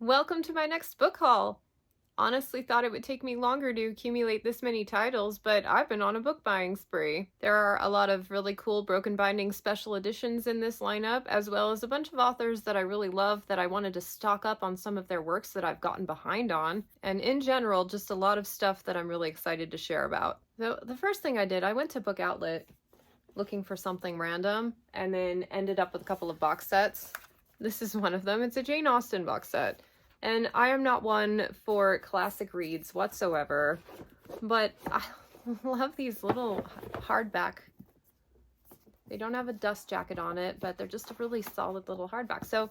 Welcome to my next book haul. Honestly thought it would take me longer to accumulate this many titles, but I've been on a book buying spree. There are a lot of really cool broken binding special editions in this lineup, as well as a bunch of authors that I really love that I wanted to stock up on some of their works that I've gotten behind on. And in general, just a lot of stuff that I'm really excited to share about. So the first thing I did, I went to Book Outlet looking for something random and then ended up with a couple of box sets. This is one of them. It's a Jane Austen box set. And I am not one for classic reads whatsoever, but I love these little hardback. They don't have a dust jacket on it, but they're just a really solid little hardback. So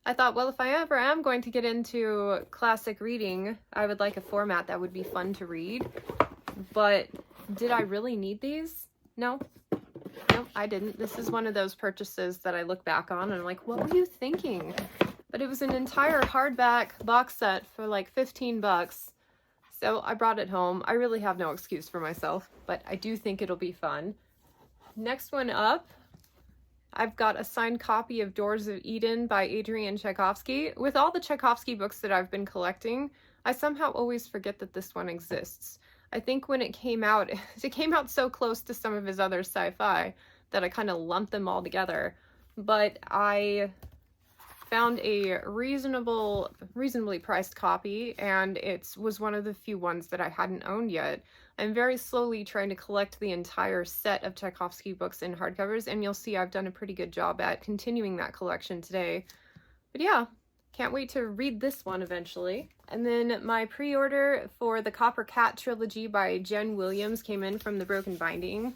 I thought, well, if I ever am going to get into classic reading, I would like a format that would be fun to read. But did I really need these? No. No, I didn't. This is one of those purchases that I look back on and I'm like, what were you thinking? But it was an entire hardback box set for like 15 bucks. So I brought it home. I really have no excuse for myself, but I do think it'll be fun. Next one up, I've got a signed copy of Doors of Eden by Adrian Tchaikovsky. With all the Tchaikovsky books that I've been collecting, I somehow always forget that this one exists. I think when it came out so close to some of his other sci-fi that I kind of lumped them all together. But I found a reasonably priced copy, and it was one of the few ones that I hadn't owned yet. I'm very slowly trying to collect the entire set of Tchaikovsky books in hardcovers, and you'll see I've done a pretty good job at continuing that collection today. But yeah, can't wait to read this one eventually. And then my pre-order for the Copper Cat trilogy by Jen Williams came in from the Broken Binding.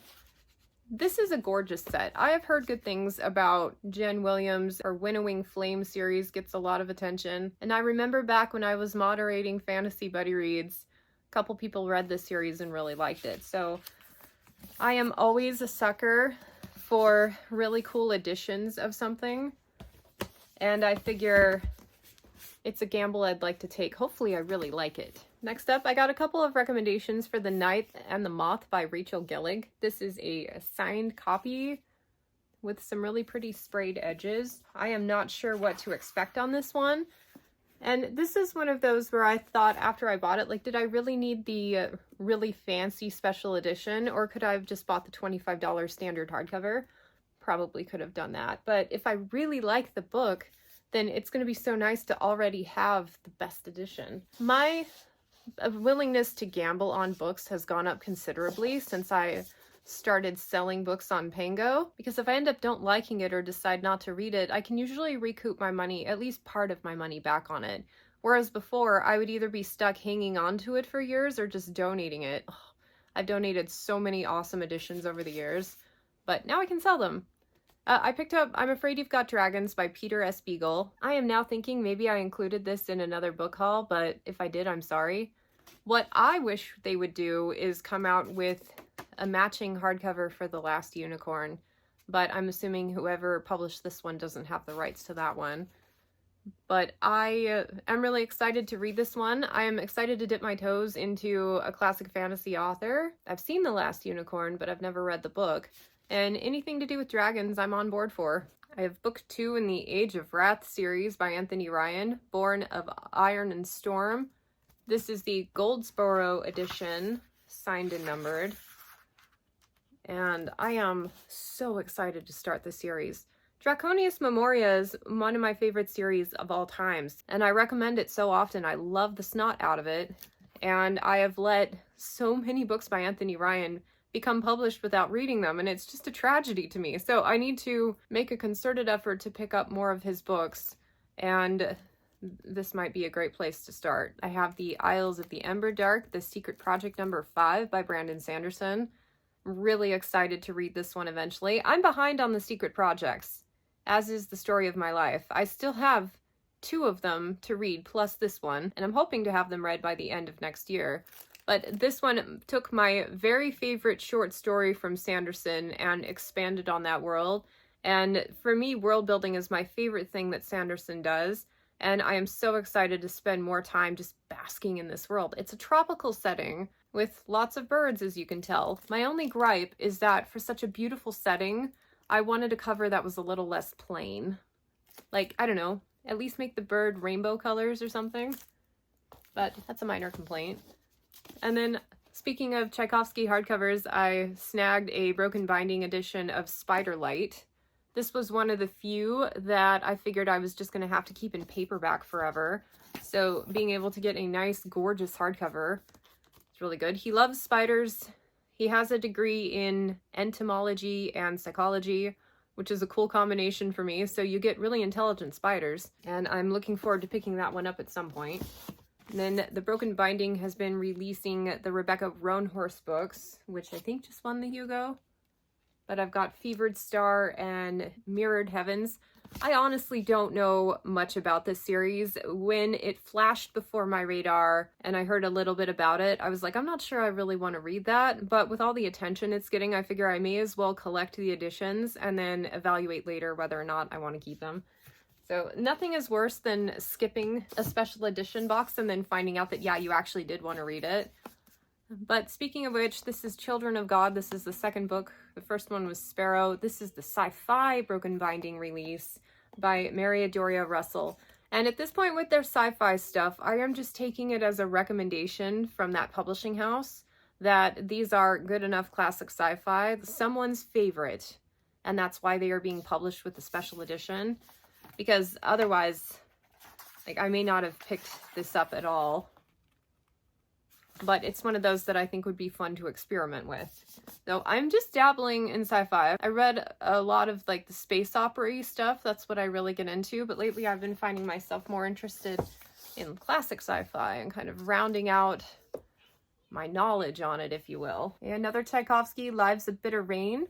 This is a gorgeous set. I have heard good things about Jen Williams. Her Winnowing Flame series gets a lot of attention. And I remember back when I was moderating Fantasy Buddy Reads, a couple people read this series and really liked it. So I am always a sucker for really cool editions of something. And I figure it's a gamble I'd like to take. Hopefully I really like it. Next up, I got a couple of recommendations for The Night and the Moth by Rachel Gillig. This is a signed copy with some really pretty sprayed edges. I am not sure what to expect on this one. And this is one of those where I thought after I bought it, like, did I really need the really fancy special edition, or could I have just bought the $25 standard hardcover? Probably could have done that. But if I really like the book, then it's going to be so nice to already have the best edition. My willingness to gamble on books has gone up considerably since I started selling books on Pango, because if I end up don't liking it or decide not to read it, I can usually recoup my money, at least part of my money, back on it. Whereas before, I would either be stuck hanging on to it for years or just donating it. I've donated so many awesome editions over the years, but now I can sell them. I picked up I'm Afraid You've Got Dragons by Peter S. Beagle. I am now thinking maybe I included this in another book haul, but if I did, I'm sorry. What I wish they would do is come out with a matching hardcover for The Last Unicorn, but I'm assuming whoever published this one doesn't have the rights to that one. But I am really excited to read this one. I am excited to dip my toes into a classic fantasy author. I've seen The Last Unicorn, but I've never read the book. And anything to do with dragons, I'm on board for. I have book 2 in the Age of Wrath series by Anthony Ryan, Born of Iron and Storm. This is the Goldsboro edition, signed and numbered. And I am so excited to start the series. Draconius Memoria is one of my favorite series of all times, and I recommend it so often. I love the snot out of it, and I have let so many books by Anthony Ryan become published without reading them, and it's just a tragedy to me. So I need to make a concerted effort to pick up more of his books, and this might be a great place to start. I have the Isles of the Ember Dark, The Secret Project number 5 by Brandon Sanderson. I'm really excited to read this one eventually. I'm behind on the secret projects, as is the story of my life. I still have 2 of them to read, plus this one, and I'm hoping to have them read by the end of next year. But this one took my very favorite short story from Sanderson and expanded on that world. And for me, world building is my favorite thing that Sanderson does. And I am so excited to spend more time just basking in this world. It's a tropical setting with lots of birds, as you can tell. My only gripe is that for such a beautiful setting, I wanted a cover that was a little less plain. Like, I don't know, at least make the bird rainbow colors or something. But that's a minor complaint. And then, speaking of Tchaikovsky hardcovers, I snagged a broken binding edition of Spiderlight. This was one of the few that I figured I was just going to have to keep in paperback forever. So being able to get a nice, gorgeous hardcover is really good. He loves spiders. He has a degree in entomology and psychology, which is a cool combination for me. So you get really intelligent spiders. And I'm looking forward to picking that one up at some point. And then the Broken Binding has been releasing the Rebecca Roanhorse books, which I think just won the Hugo. But I've got Fevered Star and Mirrored Heavens. I honestly don't know much about this series. When it flashed before my radar and I heard a little bit about it, I was like, I'm not sure I really want to read that. But with all the attention it's getting, I figure I may as well collect the editions and then evaluate later whether or not I want to keep them. So nothing is worse than skipping a special edition box and then finding out that, yeah, you actually did want to read it. But speaking of which, this is Children of God. This is the second book. The first one was Sparrow. This is the sci-fi Broken Binding release by Mary Doria Russell. And at this point with their sci-fi stuff, I am just taking it as a recommendation from that publishing house that these are good enough classic sci-fi, someone's favorite. And that's why they are being published with the special edition. Because otherwise, like, I may not have picked this up at all. But it's one of those that I think would be fun to experiment with. So I'm just dabbling in sci-fi. I read a lot of like the space opera-y stuff. That's what I really get into. But lately I've been finding myself more interested in classic sci-fi and kind of rounding out my knowledge on it, if you will. Another Tchaikovsky, Lives of Bitter Rain.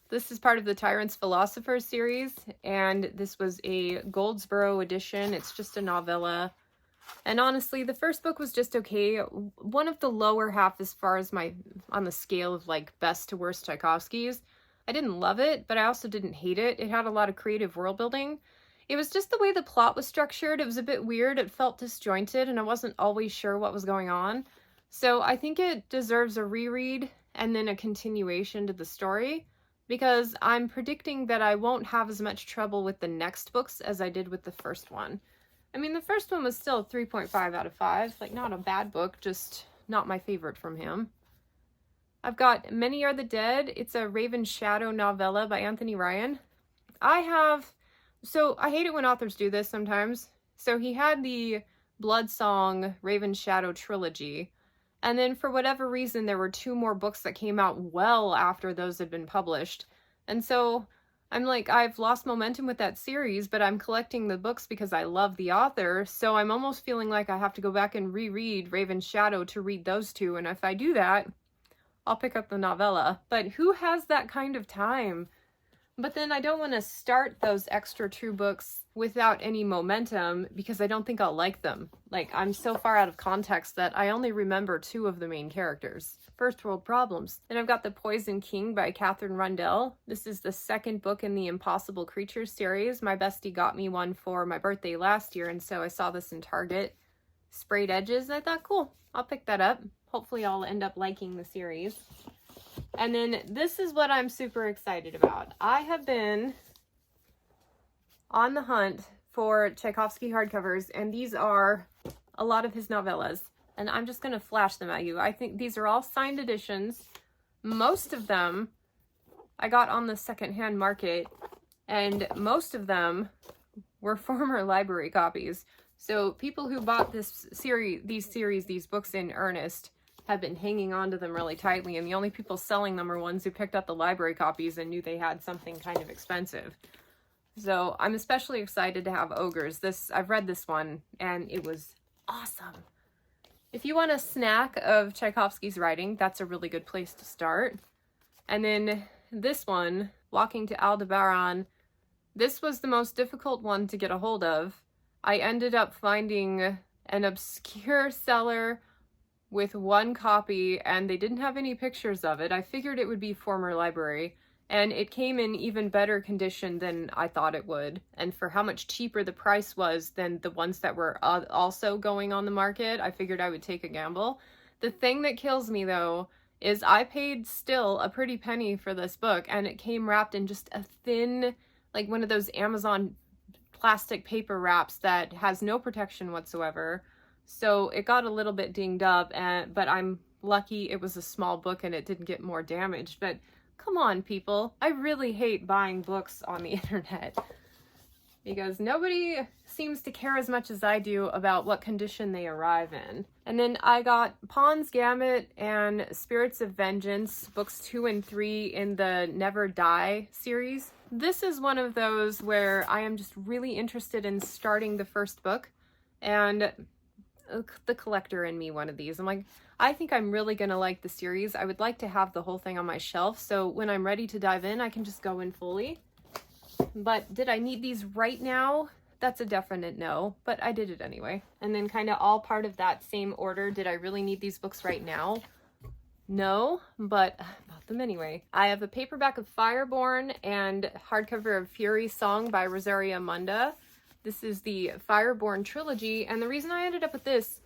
This is part of the Tyrant's Philosopher series, and this was a Goldsboro edition. It's just a novella. And honestly, the first book was just okay. One of the lower half as far as on the scale of like best to worst Tchaikovsky's. I didn't love it, but I also didn't hate it. It had a lot of creative world building. It was just the way the plot was structured. It was a bit weird. It felt disjointed, and I wasn't always sure what was going on. So I think it deserves a reread and then a continuation to the story, because I'm predicting that I won't have as much trouble with the next books as I did with the first one. I mean, the first one was still 3.5 out of 5. Like, not a bad book, just not my favorite from him. I've got Many Are the Dead. It's a Raven Shadow novella by Anthony Ryan. I hate it when authors do this sometimes. So he had the Bloodsong Raven Shadow trilogy. And then for whatever reason, there were 2 more books that came out well after those had been published. And so I'm like, I've lost momentum with that series, but I'm collecting the books because I love the author. So I'm almost feeling like I have to go back and reread Raven Shadow to read those 2. And if I do that, I'll pick up the novella. But who has that kind of time? But then I don't want to start those extra 2 books without any momentum because I don't think I'll like them. Like, I'm so far out of context that I only remember 2 of the main characters. First world problems. Then I've got The Poison King by Catherine Rundell. This is the second book in the Impossible Creatures series. My bestie got me one for my birthday last year, and so I saw this in Target. Sprayed edges, and I thought, cool, I'll pick that up. Hopefully I'll end up liking the series. And then this is what I'm super excited about. I have been on the hunt for Tchaikovsky hardcovers, and these are a lot of his novellas. And I'm just going to flash them at you. I think these are all signed editions. Most of them I got on the secondhand market, and most of them were former library copies. So people who bought these books in earnest have been hanging on to them really tightly, and the only people selling them are ones who picked up the library copies and knew they had something kind of expensive. So I'm especially excited to have Ogres. I've read this one, and it was awesome. If you want a snack of Tchaikovsky's writing, that's a really good place to start. And then this one, Walking to Aldebaran, this was the most difficult one to get a hold of. I ended up finding an obscure seller with 1 copy, and they didn't have any pictures of it. I figured it would be former library, and it came in even better condition than I thought it would. And for how much cheaper the price was than the ones that were also going on the market, I figured I would take a gamble. The thing that kills me, though, is I paid still a pretty penny for this book, and it came wrapped in just a thin, like one of those Amazon plastic paper wraps that has no protection whatsoever. So it got a little bit dinged up, but I'm lucky it was a small book and it didn't get more damaged. But come on, people. I really hate buying books on the internet because nobody seems to care as much as I do about what condition they arrive in. And then I got Pawn's Gambit and Spirits of Vengeance, books 2 and 3 in the Never Die series. This is one of those where I am just really interested in starting the first book, and the collector in me wanted these. I'm like, I think I'm really gonna like the series. I would like to have the whole thing on my shelf, so when I'm ready to dive in, I can just go in fully. But did I need these right now? That's a definite no, but I did it anyway. And then kind of all part of that same order, did I really need these books right now? No, but I bought them anyway. I have a paperback of Fireborn and hardcover of Fury Song by Rosaria Munda. This is the Fireborn trilogy, and the reason I ended up with this,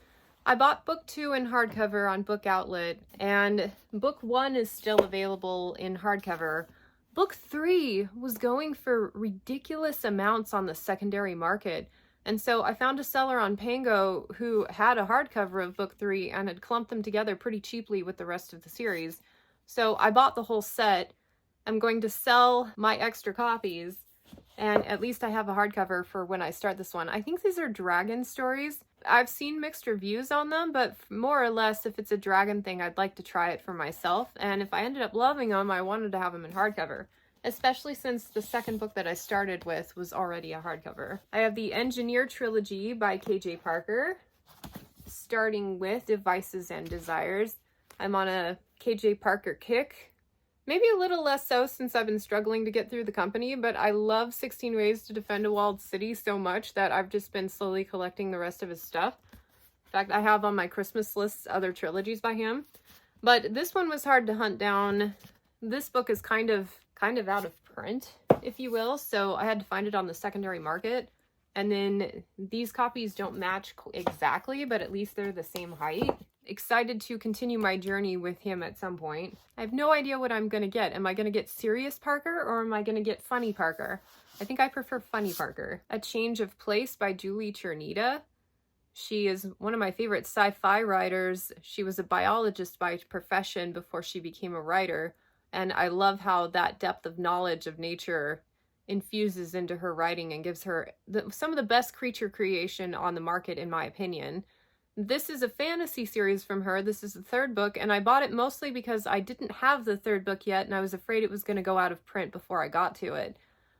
I bought book 2 in hardcover on Book Outlet, and book 1 is still available in hardcover. Book 3 was going for ridiculous amounts on the secondary market, and so I found a seller on Pango who had a hardcover of book 3 and had clumped them together pretty cheaply with the rest of the series. So I bought the whole set. I'm going to sell my extra copies, and at least I have a hardcover for when I start this one. I think these are dragon stories. I've seen mixed reviews on them, but more or less, if it's a dragon thing, I'd like to try it for myself. And if I ended up loving them, I wanted to have them in hardcover, especially since the second book that I started with was already a hardcover. I have the Engineer trilogy by K.J. Parker, starting with Devices and Desires. I'm on a K.J. Parker kick. Maybe a little less so since I've been struggling to get through the company, but I love 16 Ways to Defend a Walled City so much that I've just been slowly collecting the rest of his stuff. In fact, I have on my Christmas list other trilogies by him. But this one was hard to hunt down. This book is kind of out of print, if you will, so I had to find it on the secondary market. And then these copies don't match exactly, but at least they're the same height. Excited to continue my journey with him at some point. I have no idea what I'm going to get. Am I going to get Serious Parker or am I going to get Funny Parker? I think I prefer Funny Parker. A Change of Place by Julie Chernita. She is one of my favorite sci-fi writers. She was a biologist by profession before she became a writer, and I love how that depth of knowledge of nature infuses into her writing and gives her some of the best creature creation on the market, in my opinion. This is a fantasy series from her. This is the third book, and I bought it mostly because I didn't have the third book yet, and I was afraid it was going to go out of print before I got to it.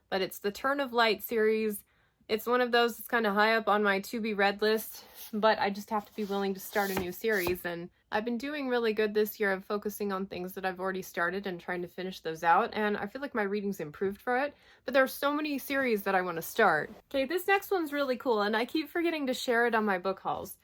But it's the Turn of Light series. It's one of those that's kind of high up on my to-be-read list, but I just have to be willing to start a new series, and I've been doing really good this year of focusing on things that I've already started and trying to finish those out, and I feel like my reading's improved for it, but there are so many series that I want to start. Okay, this next one's really cool, and I keep forgetting to share it on my book hauls.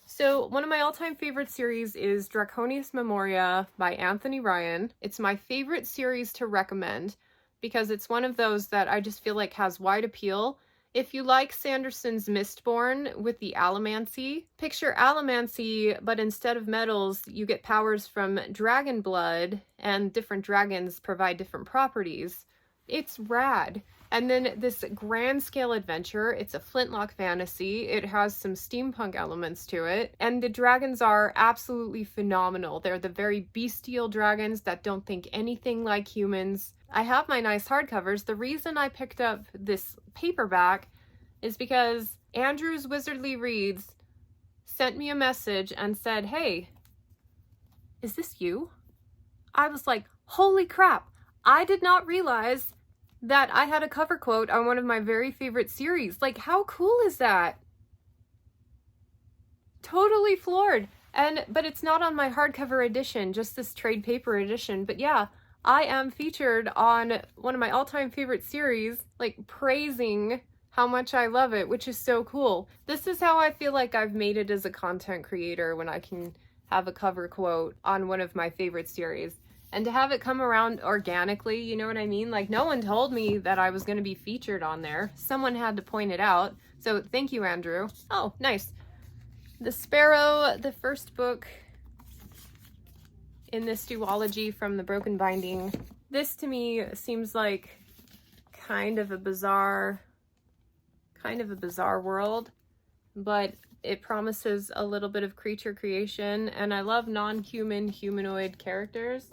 So one of my all-time favorite series is Draconis Memoria by Anthony Ryan. It's my favorite series to recommend because it's one of those that I just feel like has wide appeal. If you like Sanderson's Mistborn with the Allomancy, picture Allomancy, but instead of metals, you get powers from dragon blood, and different dragons provide different properties. It's rad. And then this grand scale adventure, it's a flintlock fantasy. It has some steampunk elements to it. And the dragons are absolutely phenomenal. They're the very bestial dragons that don't think anything like humans. I have my nice hardcovers. The reason I picked up this paperback is because Andrew's Wizardly Reads sent me a message and said, "Hey, is this you?" I was like, holy crap. I did not realize that I had a cover quote on one of my very favorite series. Like, how cool is that? Totally floored. But it's not on my hardcover edition, just this trade paper edition. But yeah, I am featured on one of my all-time favorite series, like praising how much I love it, which is so cool. This is how I feel like I've made it as a content creator, when I can have a cover quote on one of my favorite series. And to have it come around organically, you know what I mean? Like, no one told me that I was going to be featured on there. Someone had to point it out. So thank you, Andrew. Oh, nice. The Sparrow, the first book in this duology from the Broken Binding. This to me seems like kind of a bizarre kind of a bizarre world, but it promises a little bit of creature creation, and I love non-human humanoid characters.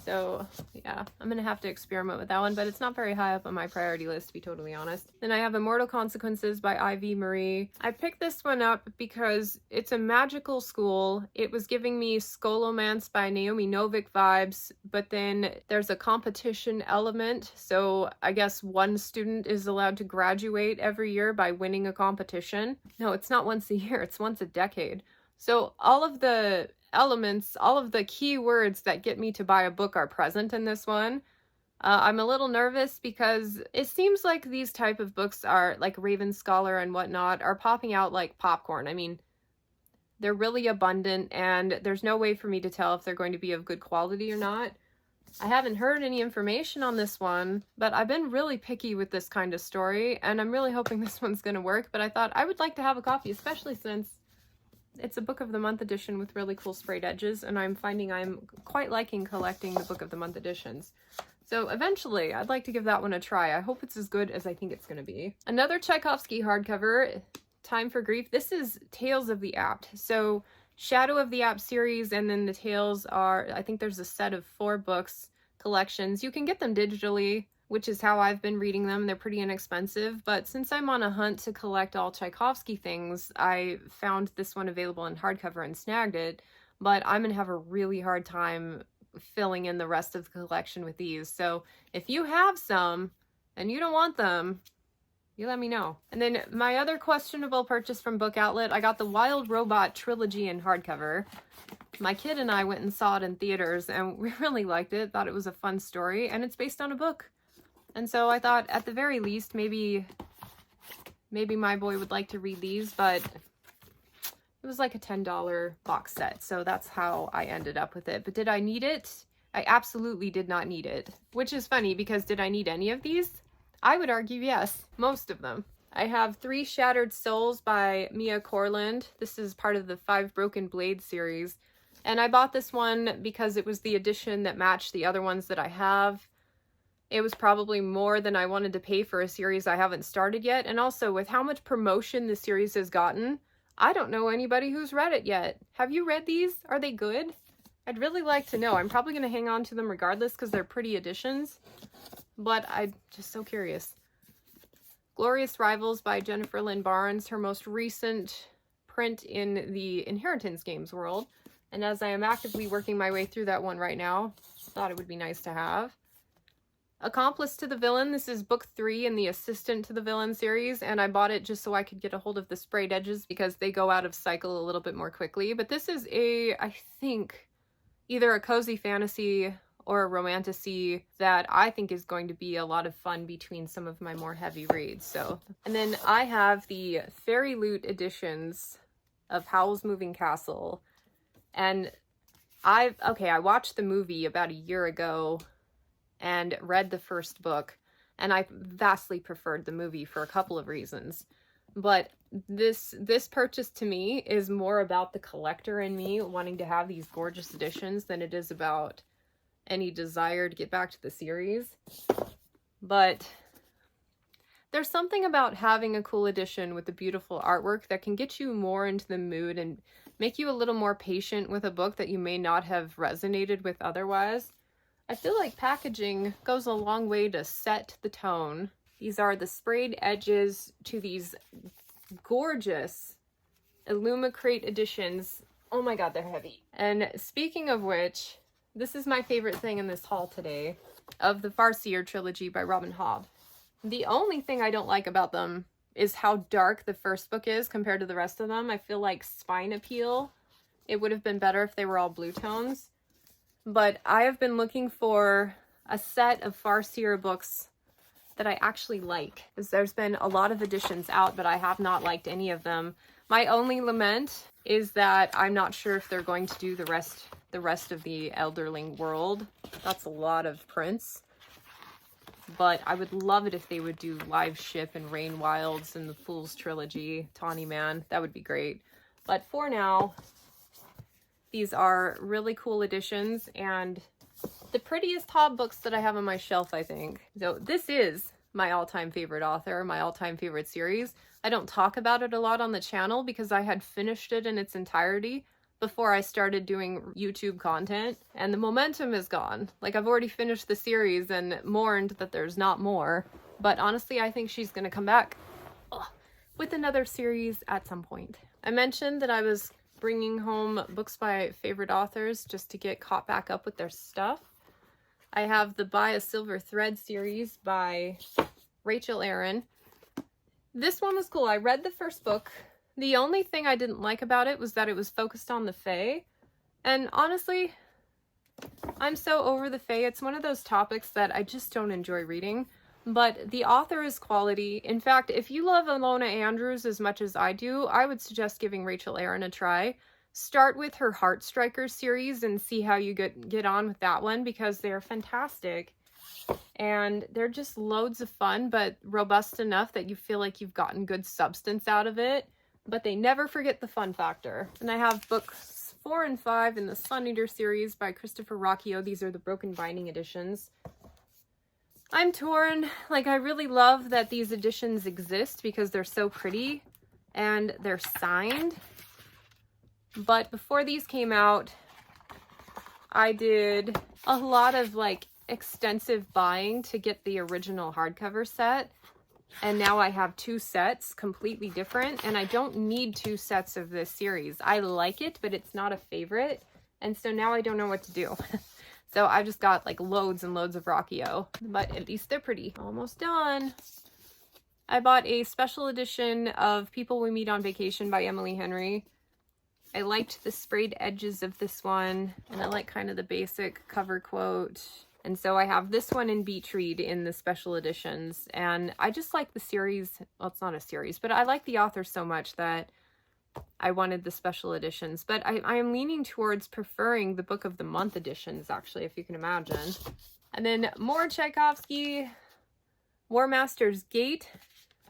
So yeah, I'm gonna have to experiment with that one, but it's not very high up on my priority list, to be totally honest. Then I have Immortal Consequences by Ivy Marie. I picked this one up because it's a magical school. It was giving me Scholomance by Naomi Novik vibes, but then there's a competition element. So I guess one student is allowed to graduate every year by winning a competition. No, it's not once a year, it's once a decade. So all of the elements, all of the key words that get me to buy a book are present in this one. I'm a little nervous because it seems like these type of books are, like Raven Scholar and whatnot, are popping out like popcorn. I mean, they're really abundant, and there's no way for me to tell if they're going to be of good quality or not. I haven't heard any information on this one, but I've been really picky with this kind of story, and I'm really hoping this one's going to work. But I thought I would like to have a copy, especially since it's a Book of the Month edition with really cool sprayed edges, and I'm finding I'm quite liking collecting the Book of the Month editions. So eventually, I'd like to give that one a try. I hope it's as good as I think it's going to be. Another Tchaikovsky hardcover, Time for Grief. This is Tales of the Apt. So Shadow of the Apt series, and then the tales are, I think there's a set of 4 books collections. You can get them digitally, which is how I've been reading them. They're pretty inexpensive, but since I'm on a hunt to collect all Tchaikovsky things, I found this one available in hardcover and snagged it, but I'm gonna have a really hard time filling in the rest of the collection with these. So if you have some and you don't want them, you let me know. And then my other questionable purchase from Book Outlet, I got the Wild Robot trilogy in hardcover. My kid and I went and saw it in theaters, and we really liked it, thought it was a fun story, and it's based on a book. And so I thought, at the very least, maybe my boy would like to read these, but it was like a $10 box set, so that's how I ended up with it. But did I need it? I absolutely did not need it, which is funny because did I need any of these? I would argue yes, most of them. I have 3 Shattered Souls by Mia Corland. This is part of the 5 Broken Blades series, and I bought this one because it was the edition that matched the other ones that I have. It was probably more than I wanted to pay for a series I haven't started yet, and also with how much promotion the series has gotten, I don't know anybody who's read it yet. Have you read these? Are they good? I'd really like to know. I'm probably going to hang on to them regardless because they're pretty editions, but I'm just so curious. Glorious Rivals by Jennifer Lynn Barnes, her most recent print in the Inheritance Games world, and as I am actively working my way through that one right now, thought it would be nice to have. Accomplice to the Villain. This is book 3 in the Assistant to the Villain series, and I bought it just so I could get a hold of the sprayed edges because they go out of cycle a little bit more quickly. But this is I think, either a cozy fantasy or a romantasy that I think is going to be a lot of fun between some of my more heavy reads. So, and then I have the Fairy Loot editions of Howl's Moving Castle, and I watched the movie about a year ago and read the first book, and I vastly preferred the movie for a couple of reasons. But this purchase to me is more about the collector in me wanting to have these gorgeous editions than it is about any desire to get back to the series. But there's something about having a cool edition with the beautiful artwork that can get you more into the mood and make you a little more patient with a book that you may not have resonated with otherwise. I feel like packaging goes a long way to set the tone. These are the sprayed edges to these gorgeous Illumicrate editions. Oh my god, they're heavy. And speaking of which, this is my favorite thing in this haul today, of the Farseer trilogy by Robin Hobb. The only thing I don't like about them is how dark the first book is compared to the rest of them. I feel like Spine Appeal, it would have been better if they were all blue tones. But I have been looking for a set of Farseer books that I actually like, because there's been a lot of editions out, but I have not liked any of them. My only lament is that I'm not sure if they're going to do the rest of the Elderling world. That's a lot of prints. But I would love it if they would do Live Ship and Rain Wilds and the Fool's trilogy, Tawny Man. That would be great. But for now, these are really cool editions and the prettiest Hobb books that I have on my shelf, I think. So this is my all-time favorite author, my all-time favorite series. I don't talk about it a lot on the channel because I had finished it in its entirety before I started doing YouTube content, and the momentum is gone. Like, I've already finished the series and mourned that there's not more, but honestly, I think she's gonna come back with another series at some point. I mentioned that I was bringing home books by favorite authors just to get caught back up with their stuff. I have the By a Silver Thread series by Rachel Aaron. This one was cool. I read the first book. The only thing I didn't like about it was that it was focused on the Fae. And honestly, I'm so over the Fae. It's one of those topics that I just don't enjoy reading. But the author is quality. In fact, if you love Alona Andrews as much as I do, I would suggest giving Rachel Aaron a try. Start with her Heartstrikers series and see how you get on with that one, because they're fantastic. And they're just loads of fun, but robust enough that you feel like you've gotten good substance out of it. But they never forget the fun factor. And I have books 4 and 5 in the Sun Eater series by Christopher Rocchio. These are the broken binding editions. I'm torn. Like, I really love that these editions exist because they're so pretty and they're signed. But before these came out, I did a lot of like extensive buying to get the original hardcover set. And now I have 2 sets, completely different, and I don't need 2 sets of this series. I like it, but it's not a favorite, and so now I don't know what to do. So I just got like loads and loads of Rocchio, but at least they're pretty. Almost done. I bought a special edition of People We Meet on Vacation by Emily Henry. I liked the sprayed edges of this one, and I like kind of the basic cover quote. And so I have this one in Beach Read in the special editions, and I just like the series. Well, it's not a series, but I like the author so much that I wanted the special editions. But I am leaning towards preferring the Book of the Month editions, actually, if you can imagine. And then more Tchaikovsky, War Master's Gate,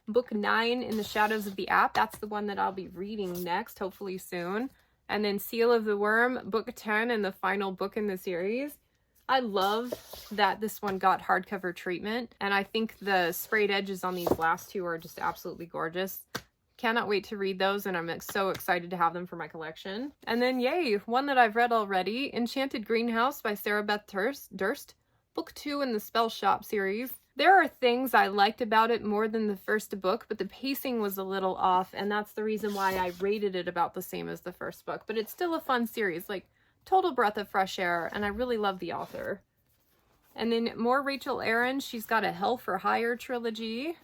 Book 9 in the Shadows of the App. That's the one that I'll be reading next, hopefully soon. And then Seal of the Worm, Book 10, and the final book in the series. I love that this one got hardcover treatment, and I think the sprayed edges on these last 2 are just absolutely gorgeous. Cannot wait to read those, and I'm so excited to have them for my collection. And then, yay, one that I've read already, Enchanted Greenhouse by Sarah Beth Durst, Book 2 in the Spell Shop series. There are things I liked about it more than the first book, but the pacing was a little off, and that's the reason why I rated it about the same as the first book. But it's still a fun series, like total breath of fresh air, and I really love the author. And then more Rachel Aaron. She's got a Hell for Hire trilogy.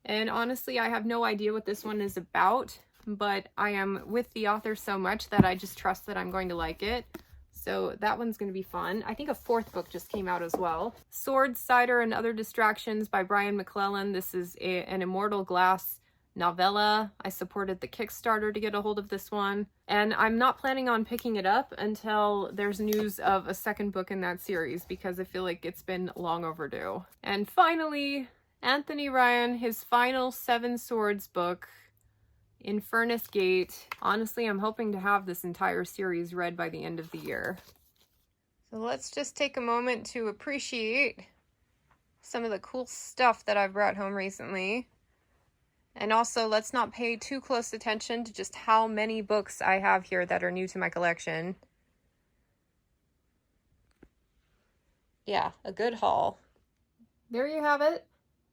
And honestly, I have no idea what this one is about, but I am with the author so much that I just trust that I'm going to like it. So that one's going to be fun. I think a 4th book just came out as well. Swords, Cider, and Other Distractions by Brian McClellan. This is an Immortal Glass novella. I supported the Kickstarter to get a hold of this one, and I'm not planning on picking it up until there's news of a 2nd book in that series, because I feel like it's been long overdue. And finally, Anthony Ryan, his final 7 Swords book, Infernus Gate. Honestly, I'm hoping to have this entire series read by the end of the year. So let's just take a moment to appreciate some of the cool stuff that I've brought home recently. And also, let's not pay too close attention to just how many books I have here that are new to my collection. Yeah, a good haul. There you have it.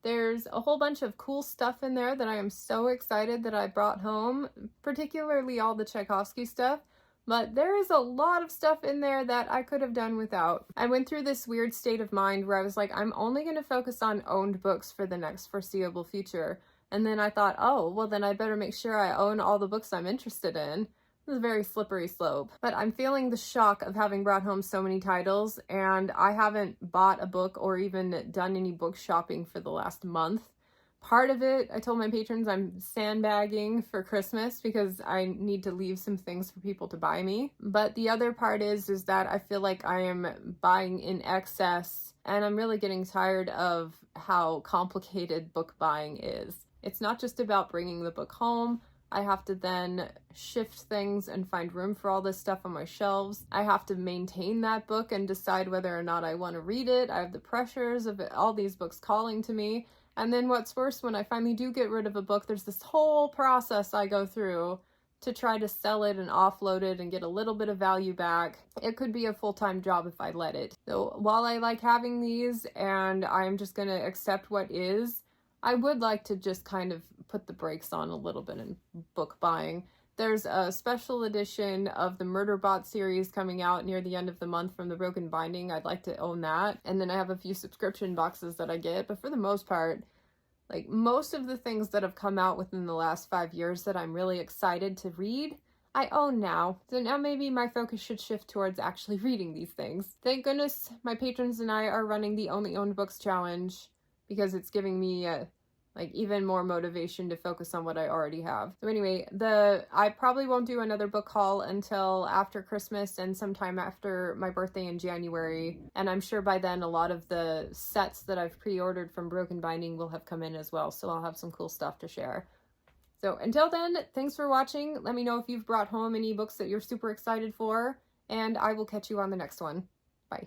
There's a whole bunch of cool stuff in there that I am so excited that I brought home, particularly all the Tchaikovsky stuff. But there is a lot of stuff in there that I could have done without. I went through this weird state of mind where I was like, I'm only going to focus on owned books for the next foreseeable future. And then I thought, oh, well then I better make sure I own all the books I'm interested in. It's a very slippery slope. But I'm feeling the shock of having brought home so many titles, and I haven't bought a book or even done any book shopping for the last month. Part of it, I told my patrons I'm sandbagging for Christmas because I need to leave some things for people to buy me. But the other part is that I feel like I am buying in excess, and I'm really getting tired of how complicated book buying is. It's not just about bringing the book home. I have to then shift things and find room for all this stuff on my shelves. I have to maintain that book and decide whether or not I want to read it. I have the pressures of all these books calling to me. And then what's worse, when I finally do get rid of a book, there's this whole process I go through to try to sell it and offload it and get a little bit of value back. It could be a full-time job if I let it. So while I like having these and I'm just gonna accept what is, I would like to just kind of put the brakes on a little bit in book buying. There's a special edition of the Murderbot series coming out near the end of the month from the Broken Binding. I'd like to own that. And then I have a few subscription boxes that I get, but for the most part, like most of the things that have come out within the last 5 years that I'm really excited to read, I own now. So now maybe my focus should shift towards actually reading these things. Thank goodness my patrons and I are running the Only Owned Books Challenge, because it's giving me even more motivation to focus on what I already have. So anyway, I probably won't do another book haul until after Christmas and sometime after my birthday in January. And I'm sure by then a lot of the sets that I've pre-ordered from Broken Binding will have come in as well. So I'll have some cool stuff to share. So until then, thanks for watching. Let me know if you've brought home any books that you're super excited for, and I will catch you on the next one. Bye.